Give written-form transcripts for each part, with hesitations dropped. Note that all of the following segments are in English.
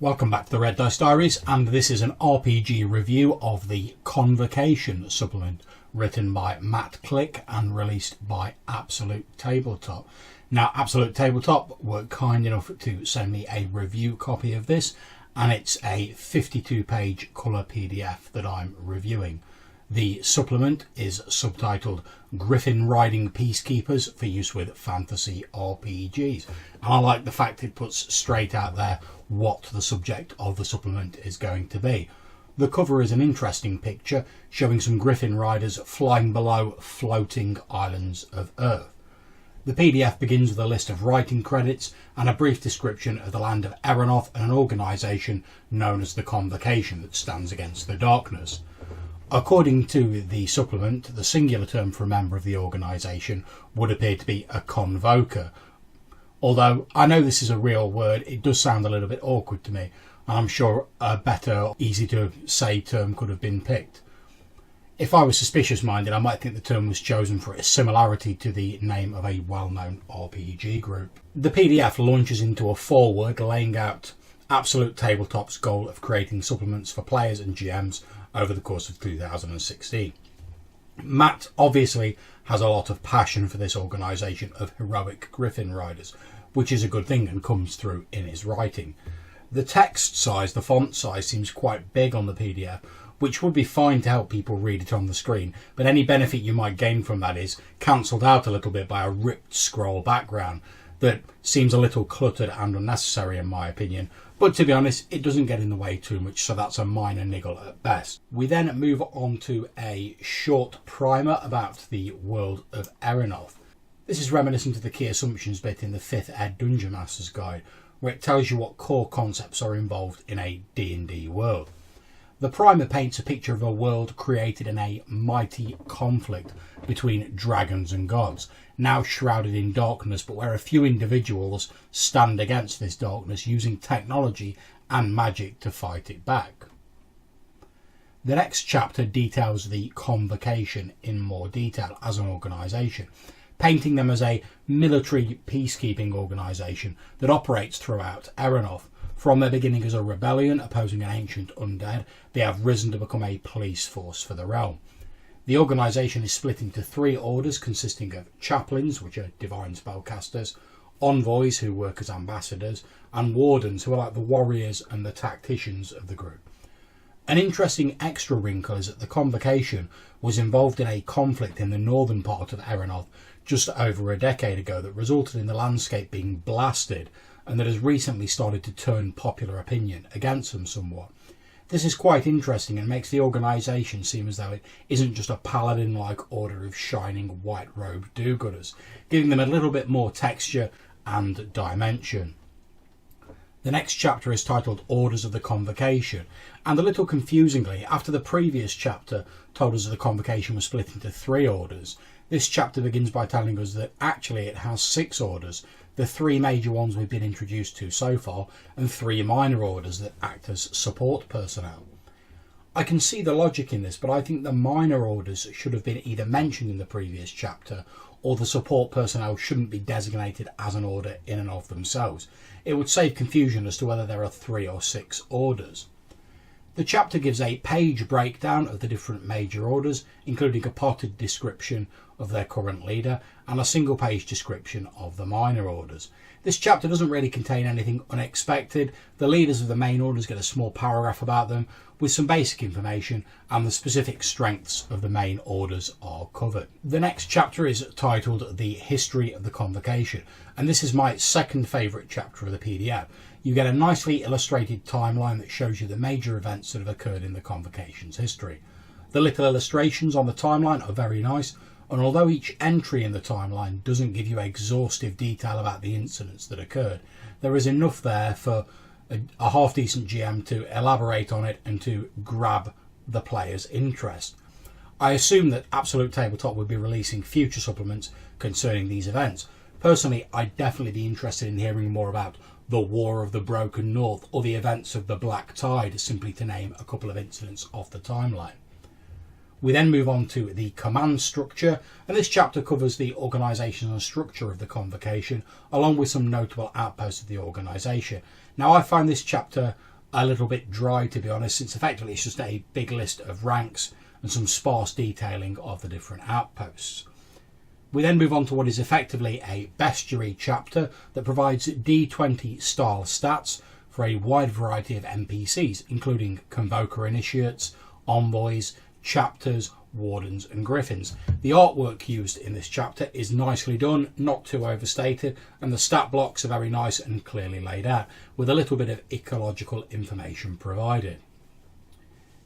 Welcome back to the Red Dice Diaries, and this is an RPG review of the Convocation supplement written by Matt Click and released by Absolute Tabletop. Now, Absolute Tabletop were kind enough to send me a review copy of this, and it's a 52-page colour PDF that I'm reviewing. The supplement is subtitled Griffin Riding Peacekeepers for use with fantasy RPGs. And I like the fact it puts straight out there what the subject of the supplement is going to be. The cover is an interesting picture showing some Griffin riders flying below floating islands of Earth. The PDF begins with a list of writing credits and a brief description of the land of Erenoth and an organisation known as the Convocation that stands against the darkness. According to the supplement, the singular term for a member of the organisation would appear to be a convoker. Although I know this is a real word, it does sound a little bit awkward to me, and I'm sure a better, easy to say term could have been picked. If I was suspicious minded, I might think the term was chosen for its similarity to the name of a well-known RPG group. The PDF launches into a foreword laying out Absolute Tabletop's goal of creating supplements for players and GMs over the course of 2016. Matt obviously has a lot of passion for this organisation of heroic Griffin riders, which is a good thing and comes through in his writing. The text size, the font size, seems quite big on the PDF, which would be fine to help people read it on the screen, but any benefit you might gain from that is cancelled out a little bit by a ripped scroll background that seems a little cluttered and unnecessary in my opinion. But to be honest, it doesn't get in the way too much, so that's a minor niggle at best. We then move on to a short primer about the world of Erenoth. This is reminiscent of the key assumptions bit in the 5th Ed Dungeon Master's Guide, where it tells you what core concepts are involved in a D&D world. The primer paints a picture of a world created in a mighty conflict between dragons and gods, now shrouded in darkness, but where a few individuals stand against this darkness using technology and magic to fight it back. The next chapter details the Convocation in more detail as an organisation, painting them as a military peacekeeping organisation that operates throughout Erenoth. From their beginning as a rebellion opposing an ancient undead, they have risen to become a police force for the realm. The organisation is split into 3 orders consisting of chaplains, which are divine spellcasters, envoys who work as ambassadors, and wardens who are like the warriors and the tacticians of the group. An interesting extra wrinkle is that the Convocation was involved in a conflict in the northern part of Erenoth just over a decade ago that resulted in the landscape being blasted, and that has recently started to turn popular opinion against them somewhat. This is quite interesting and makes the organisation seem as though it isn't just a paladin-like order of shining white-robed do-gooders, giving them a little bit more texture and dimension. The next chapter is titled Orders of the Convocation, and a little confusingly, after the previous chapter told us that the Convocation was split into 3 orders, this chapter begins by telling us that actually it has 6 orders, the 3 major ones we've been introduced to so far, and 3 minor orders that act as support personnel. I can see the logic in this, but I think the minor orders should have been either mentioned in the previous chapter, or the support personnel shouldn't be designated as an order in and of themselves. It would save confusion as to whether there are 3 or 6 orders. The chapter gives a page breakdown of the different major orders, including a potted description of their current leader and a single page description of the minor orders. This chapter doesn't really contain anything unexpected. The leaders of the main orders get a small paragraph about them with some basic information, and the specific strengths of the main orders are covered. The next chapter is titled The History of the Convocation, and this is my second favourite chapter of the PDF. You get a nicely illustrated timeline that shows you the major events that have occurred in the Convocation's history. The little illustrations on the timeline are very nice, and although each entry in the timeline doesn't give you exhaustive detail about the incidents that occurred, there is enough there for a half-decent GM to elaborate on it and to grab the player's interest. I assume that Absolute Tabletop would be releasing future supplements concerning these events. Personally, I'd definitely be interested in hearing more about the War of the Broken North or the events of the Black Tide, simply to name a couple of incidents off the timeline. We then move on to the command structure, and this chapter covers the organisation and structure of the Convocation, along with some notable outposts of the organisation. Now, I find this chapter a little bit dry, to be honest, since effectively it's just a big list of ranks and some sparse detailing of the different outposts. We then move on to what is effectively a bestiary chapter that provides D20 style stats for a wide variety of NPCs, including Convoker initiates, envoys, chapters, wardens and griffins. The artwork used in this chapter is nicely done, not too overstated, and the stat blocks are very nice and clearly laid out, with a little bit of ecological information provided.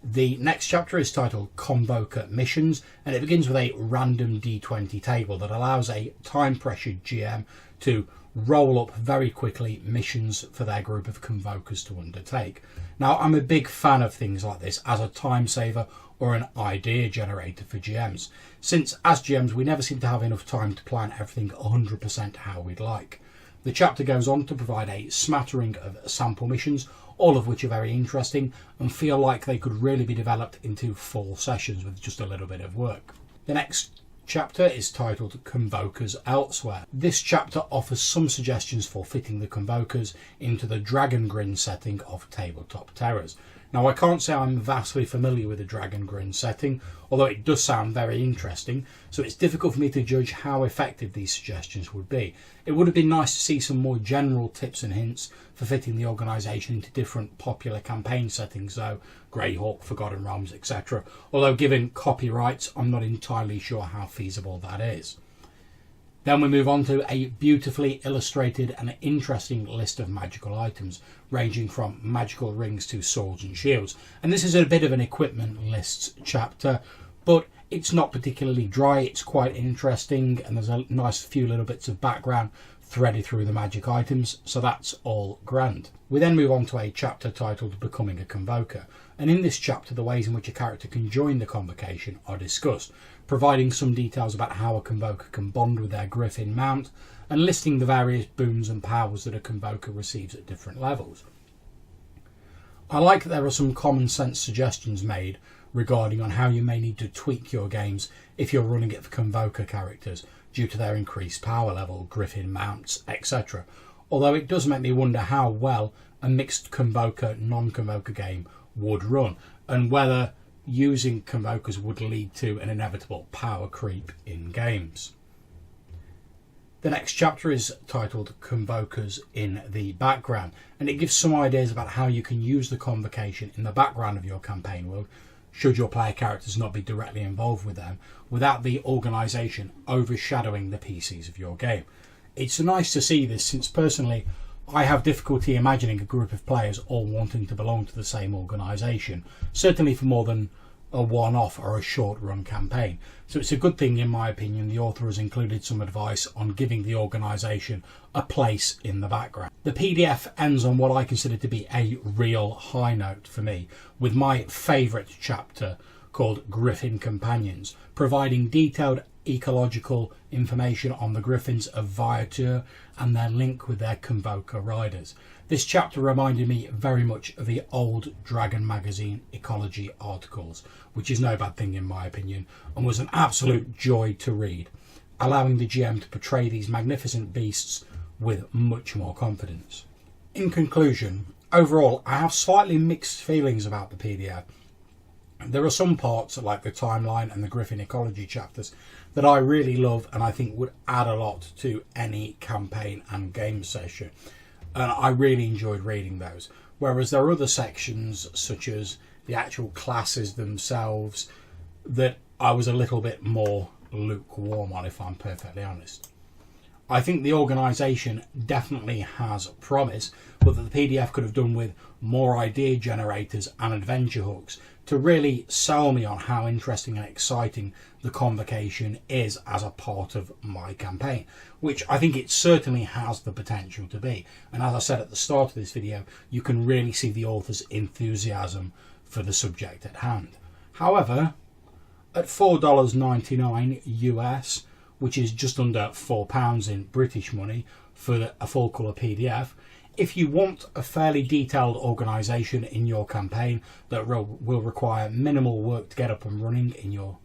The next chapter is titled Convoker Missions, and it begins with a random D20 table that allows a time-pressured GM to roll up very quickly missions for their group of Convokers to undertake. Now, I'm a big fan of things like this as a time saver or an idea generator for GMs, since as GMs we never seem to have enough time to plan everything 100% how we'd like. The chapter goes on to provide a smattering of sample missions, all of which are very interesting and feel like they could really be developed into full sessions with just a little bit of work. The next chapter is titled Convokers Elsewhere. This chapter offers some suggestions for fitting the Convokers into the Dragon Grin setting of Tabletop Terrors. Now, I can't say I'm vastly familiar with the Dragon Grin setting, although it does sound very interesting, so it's difficult for me to judge how effective these suggestions would be. It would have been nice to see some more general tips and hints for fitting the organisation into different popular campaign settings, though, Greyhawk, Forgotten Realms, etc. Although given copyrights, I'm not entirely sure how feasible that is. Then we move on to a beautifully illustrated and interesting list of magical items, ranging from magical rings to swords and shields. And this is a bit of an equipment lists chapter, but it's not particularly dry, it's quite interesting, and there's a nice few little bits of background threaded through the magic items, so that's all grand. We then move on to a chapter titled Becoming a Convoker, and in this chapter the ways in which a character can join the Convocation are discussed, providing some details about how a Convoker can bond with their Griffin mount, and listing the various boons and powers that a Convoker receives at different levels. I like that there are some common sense suggestions made regarding on how you may need to tweak your games if you're running it for Convoker characters due to their increased power level, Griffin mounts, etc. Although it does make me wonder how well a mixed Convoker non-Convoker game would run, and whether using Convokers would lead to an inevitable power creep in games. The next chapter is titled Convokers in the Background, and it gives some ideas about how you can use the Convocation in the background of your campaign world, should your player characters not be directly involved with them, without the organisation overshadowing the PCs of your game. It's nice to see this, since personally I have difficulty imagining a group of players all wanting to belong to the same organisation, certainly for more than a one-off or a short-run campaign. So it's a good thing, in my opinion, the author has included some advice on giving the organisation a place in the background. The PDF ends on what I consider to be a real high note for me, with my favourite chapter called Griffin Companions, providing detailed ecological information on the Griffins of Viator and their link with their Convoker riders. This chapter reminded me very much of the old Dragon magazine ecology articles, which is no bad thing in my opinion, and was an absolute joy to read, allowing the GM to portray these magnificent beasts with much more confidence. In conclusion, overall I have slightly mixed feelings about the PDF. There are some parts, like the timeline and the Griffin ecology chapters, that I really love and I think would add a lot to any campaign and game session, and I really enjoyed reading those. Whereas there are other sections, such as the actual classes themselves, that I was a little bit more lukewarm on, if I'm perfectly honest. I think the organisation definitely has promise, but that the PDF could have done with more idea generators and adventure hooks to really sell me on how interesting and exciting the Convocation is as a part of my campaign, which I think it certainly has the potential to be. And as I said at the start of this video, you can really see the author's enthusiasm for the subject at hand. However, at $4.99 US, which is just under £4 in British money for a full colour PDF, if you want a fairly detailed organisation in your campaign that will require minimal work to get up and running in your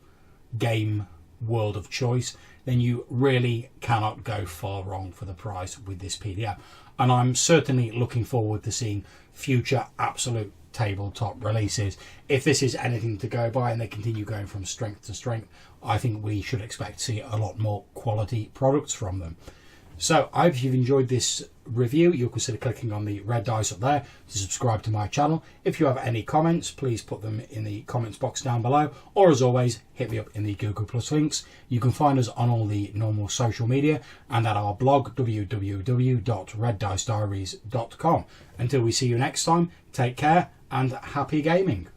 game world of choice, then you really cannot go far wrong for the price with this PDF. And I'm certainly looking forward to seeing future absolute tabletop releases. If this is anything to go by and they continue going from strength to strength, I think we should expect to see a lot more quality products from them. So I hope you've enjoyed this review. You'll consider clicking on the red dice up there to subscribe to my channel. If you have any comments, please put them in the comments box down below, or as always, hit me up in the Google Plus links. You can find us on all the normal social media and at our blog, www.reddicediaries.com. Until we see you next time, take care and happy gaming.